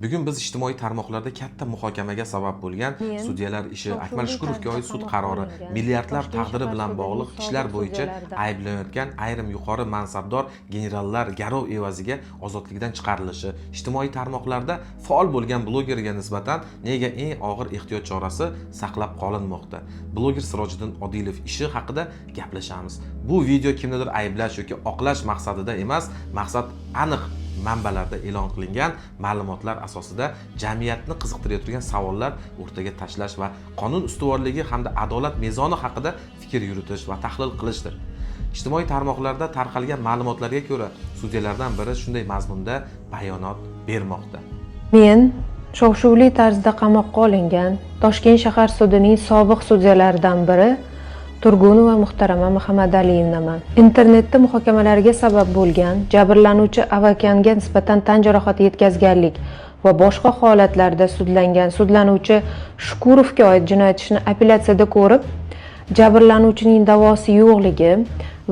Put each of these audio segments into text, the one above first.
Bugun biz ijtimoiy tarmoqlarda katta muhokamaga sabab bo'lgan sudyalar ishi, Akmal Shukurovga oid sud qarori, milliardlar taqdiri bilan bog'liq ishlar bo'yicha ayblanayotgan ayrim yuqori mansabdor generallar garov evaziga ozodlikdan chiqarilishi, ijtimoiy tarmoqlarda faol bo'lgan blogerga nisbatan nega eng og'ir ehtiyot chorasi saqlab qolinmoqda. Bloger Sirojiddin Odilov ishi haqida gaplashamiz. Bu video kimnidir ayblash yoki oqlash maqsadida emas, maqsad aniq manbalarda e'lon qilingan ma'lumotlar asosida jamiyatni qiziqtirayotgan savollar o'rtaga tashlash va qonun ustuvorligi hamda adolat mezoni haqida fikr yuritish va tahlil qilishdir. Ijtimoiy tarmoqlarda tarqalgan ma'lumotlarga ko'ra, sudyalardan biri shunday mazmunda bayonot bermoqda. Men shov-shuvli tarzda qamoqqa olingan Toshkent shahar sudining sobiq sudyalaridan biri Turgunova Muhtarama Muhammadaliyevnaman. Internetda muhokamalarga sabab bo'lgan jabrlanuvchi Avakanga nisbatan tan jarohati yetkazganlik va boshqa holatlarda sudlanuvchi Shukurovga oid jinoyat ishini apellyatsiyada ko'rib, jabrlanuvchining da'vosi yo'qligi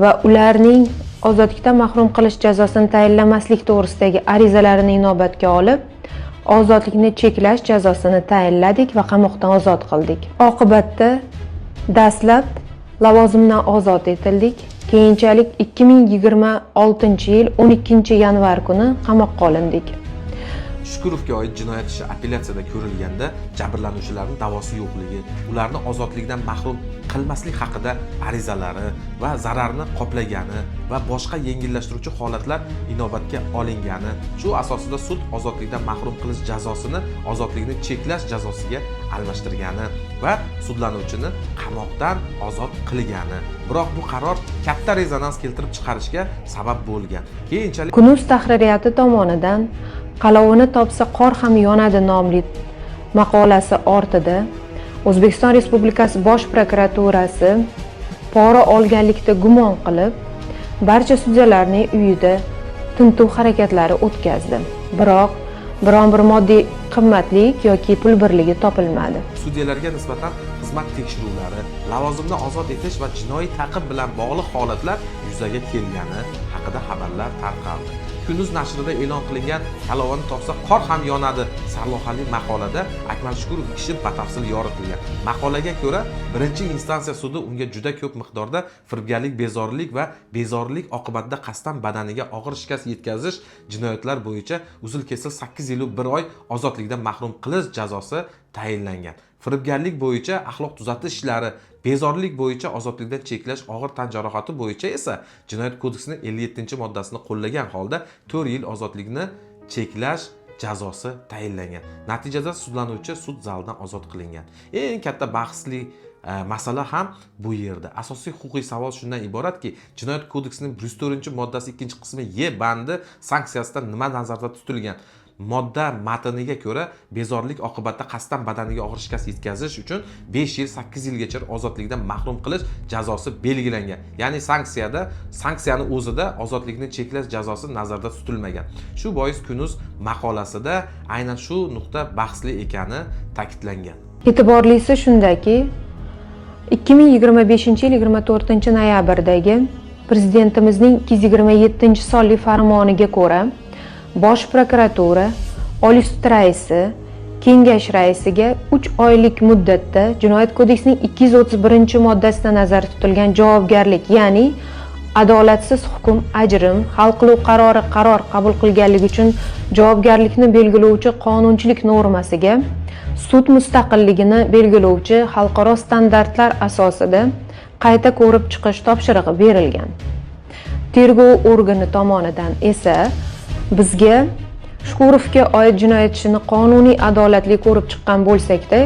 va ularning ozodlikdan mahrum qilish jazosini tayinlamaslik to'g'risidagi arizalarini inobatga olib, ozodlikni cheklash jazosini tayinladik va qamoqdan ozod qildik. Oqibatda dastlab lavozimdan ozod etildik. Keyinchalik 2026-yil 12-yanvar kuni qamoqqa olindik. Shukurovga oid jinoyat ishi apellyatsiyada ko'rilganda jabrlanuvchilarning da'vosi yo'qligi, ularni ozodlikdan mahrum qilmaslik haqida arizalari va zararni qoplagani va boshqa yengillashtiruvchi holatlar inobatga olingani, shu asosida sud ozodlikdan mahrum qilish jazosini ozodlikni cheklash jazosiga almashtirgani va sudlanuvchini qamoqdan ozod qilgani. Biroq bu qaror katta rezonans keltirib chiqarishga sabab bo'lgan. Keyinchalik Kunuz tahririyati tomonidan Qalovini topsa qor ham yonadi nomli maqolasi ortida O'zbekiston Respublikasi Bosh prokuraturasi pora olganlikda gumon qilib, barcha sudyalarning uyida tintuv harakatlari o'tkazdi. Biroq biron bir moddiy qimmatlik yoki pul birligi topilmadi. Sudyalarga nisbatan xizmat tekshiruvlari, lavozimdan ozod etish va jinoiy ta'qib bilan bog'liq holatlar yuzaga kelgani haqida xabarlar tarqaldi. Kunuz nashrida e'lon qilingan Qalovini topsa qor ham yonadi sarlavhali maqolada Akmal Shukurov ishi batafsil yoritilgan. Maqolaga ko'ra, birinchi instansiya sudi unga juda ko'p miqdorda firibgarlik, bezorilik oqibatida qasddan badaniga og'ir shikast yetkazish jinoyatlar bo'yicha uzil-kesil 8 yil 1 oy ozodlikdan mahrum qilish jazosi tayinlangan. Firibgarlik bo'yicha axloq tuzatish ishlari, bezorilik bo'yicha ozodlikdan cheklash, og'ir tan jarohati bo'yicha esa Jinoyat kodeksining 57-moddasini qo'llagan holda 4 yil ozodlikni cheklash jazosi tayinlangan. Natijada sudlanuvchi sud zalidan ozod qilingan. Eng katta bahsli masala ham bu yerda. Asosiy huquqiy savol shundan iboratki, Jinoyat kodeksining 104-moddasi 2-qismi Y bandi sanksiyasidan nima nazarda tutilgan? Modda matniga ko'ra, bezorilik oqibatida qasddan badaniga og'ir shikast yetkazish uchun 5 yil 8 yilgacha ozodlikdan mahrum qilish jazosi belgilangan. Ya'ni sanksiyani o'zida ozodlikni cheklash jazosi nazarda tutilmagan. Shu bois Kunuz maqolasida aynan shu nuqta bahsli ekani ta'kidlangan. E'tiborlisi shundaki, 2025-yil 24-noyabrdagi Prezidentimizning 227-sonli farmoniga ko'ra, Bosh prokuratura, Oliy sud raisi, Kengash raisiga 3 oylik muddatda Jinoyat kodeksining 231-moddasida nazarda tutilgan javobgarlik, ya'ni adolatsiz hukm, ajrim, hal qiluv qaror qabul qilganligi uchun javobgarlikni belgilovchi qonunchilik normasiga sud mustaqilligini belgilovchi xalqaro standartlar asosida qayta ko'rib chiqish topshirig'i berilgan. Tergov organi tomonidan esa bizga Shukurovga oid jinoyat ishini qonuniy adolatli ko'rib chiqqan bo'lsak-da,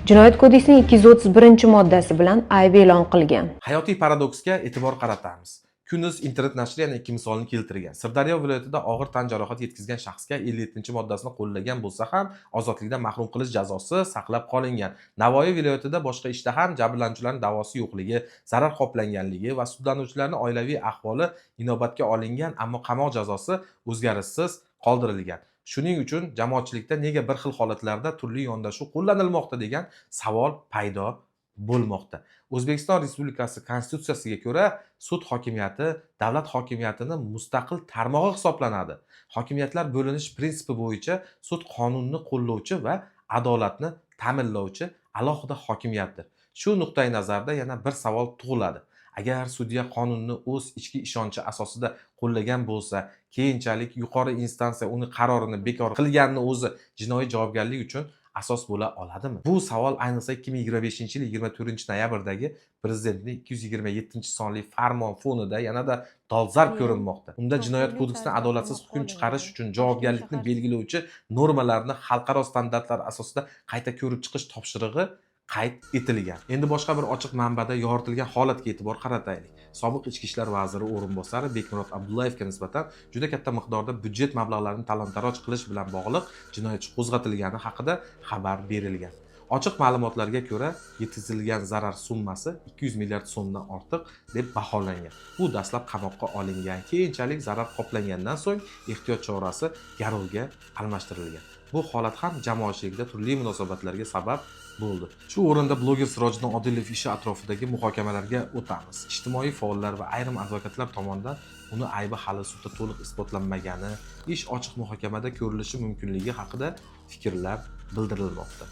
Jinoyat kodeksining 231-moddasi bilan ayb e'lon qilgan. Hayotiy paradoksga e'tibor qaratamiz. Kunuz internet nashri yana 2 misolni keltirgan. Sirdaryo viloyatida og'ir tan jarohati yetkazgan shaxsga 57-moddasini qo'llagan bo'lsa ham ozodlikdan mahrum qilish jazosi saqlab qolingan. Navoiy viloyatida boshqa ishda ham jabrlanuvchilarning da'vosi yo'qligi, zarar qoplanganligi va sudlanuvchilarning oilaviy ahvoli inobatga olingan, ammo qamoq jazosi o'zgarishsiz qoldirilgan. Shuning uchun jamoatchilikda nega bir xil holatlarda turli yondashuv qo'llanilmoqda degan savol paydo bo'lmoqda. O'zbekiston Respublikasi Konstitutsiyasiga ko'ra sud hokimiyati davlat hokimiyatining mustaqil tarmog'i hisoblanadi. Hokimiyatlar bo'linish prinsipi bo'yicha sud qonunni qo'llovchi va adolatni ta'minlovchi alohida hokimiyatdir. Shu nuqtai nazarda yana bir savol tug'iladi. Agar sudya qonunni o'z ichki ishonchi asosida qo'llagan bo'lsa, keyinchalik yuqori instansiya uni qarorini bekor qilganini o'zi jinoiy javobgarlik uchun asos bo'la oladimi? Bu savol ayniqsa 2025-yil 24-noyabrdagi prezidentning 227-sonli farmon fonida yanada dolzarb ko'rinmoqda. Unda Jinoyat kodeksining adolatsiz hukm chiqarish uchun javobgarlikni belgilovchi normalarni xalqaro standartlar asosida qayta ko'rib chiqish topshirig'i qayd etilgan. Endi boshqa bir ochiq manbada yoritilgan holatga e'tibor qarataylik. Sobiq ichki ishlar vaziri o'rinbosari Bekmurod Abdullayevga nisbatan juda katta miqdorda budjet mablag'larini talon-taroj qilish bilan bog'liq jinoyat ishi qo'zg'atilgani haqida xabar berilgan. Ochiq ma'lumotlarga ko'ra, yetkazilgan zarar summasi 200 milliard so'mdan ortiq deb baholangan. Bu dastlab qamoqqa olingan, keyinchalik zarar qoplangandan so'ng ehtiyot chorasi garovga almashtirilgan. Bu holat ham jamoatchilikda turli munosabatlarga sabab bo'ldi. Shu o'rinda bloger Sirojiddin Odilov ishi atrofidagi muhokamalarga o'tamiz. Ijtimoiy faollar va ayrim advokatlar tomonidan uni aybi hali sudda to'liq isbotlanmagani, ish ochiq muhokamada ko'rilishi mumkinligi haqida fikrlar bildirilmoqda.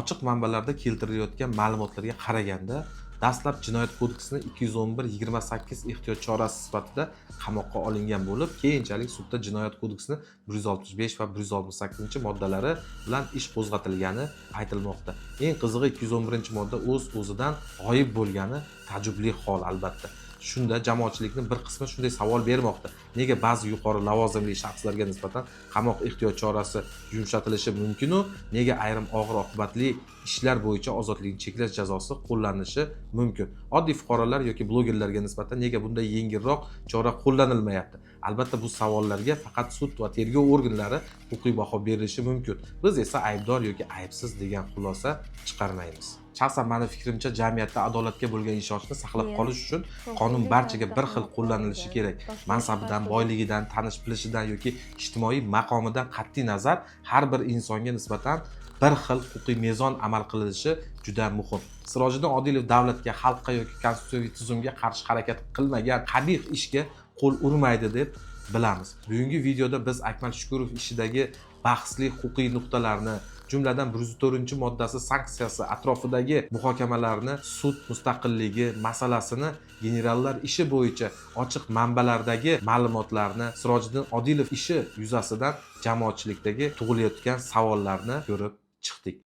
Ochiq manbalarda keltirilayotgan ma'lumotlarga qaraganda, dastlab Jinoyat kodeksining 211-28 ehtiyot chorasi sifatida qamoqqa olingan bo'lib, keyinchalik sudda Jinoyat kodeksining 165 va 168-moddalari bilan ish qo'zg'atilgani aytilmoqda. Eng qizig'i 211-modda o'z-o'zidan g'oyib bo'lgani ta'jubli hol albatta. Shunda jamoatchilikning bir qismi shunday savol bermoqda. Nega ba'zi yuqori lavozimli shaxslarga nisbatan qamoq ehtiyot chorasi yumshatilishi mumkin-u, nega ayrim og'ir oqibatli ishlar bo'yicha ozodlikni cheklash jazosi qo'llanishi mumkin? Oddiy fuqarolar yoki blogerlarga nisbatan nega bunday yengilroq chora qo'llanilmayapti? Albatta bu savollarga faqat sud va tergov organlari huquqiy baho berishi mumkin. Biz esa aybdor yoki aybsiz degan xulosa chiqarmaymiz. Shaxsan meni fikrimcha, jamiyatda adolatga bo'lgan ishonchni saqlab qolish uchun qonun barchaga bir xil qo'llanilishi kerak. Mansabidan, boyligidan, tanish-bilishidan yoki ijtimoiy maqomidan qat'iy nazar har bir insonga nisbatan bir xil huquqiy mezon amal qilinishi juda muhim. Sirojiddin Odilov davlatga, xalqqa yoki konstitutsiyaviy tuzumga qarshi harakat qilmagan qabih ishga qo'l urmaydi deb bilamiz. Bugungi videoda biz Akmal Shukurov ishidagi bahsli huquqiy nuqtalarni, jumladan 104-moddasi sanksiyasi atrofidagi muhokamalarni, sud mustaqilligi masalasini, generallar ishi bo'yicha ochiq manbalardagi ma'lumotlarni, Sirojiddin Odilov ishi yuzasidan jamoatchilikdagi tug'ilayotgan savollarni ko'rib chiqdik.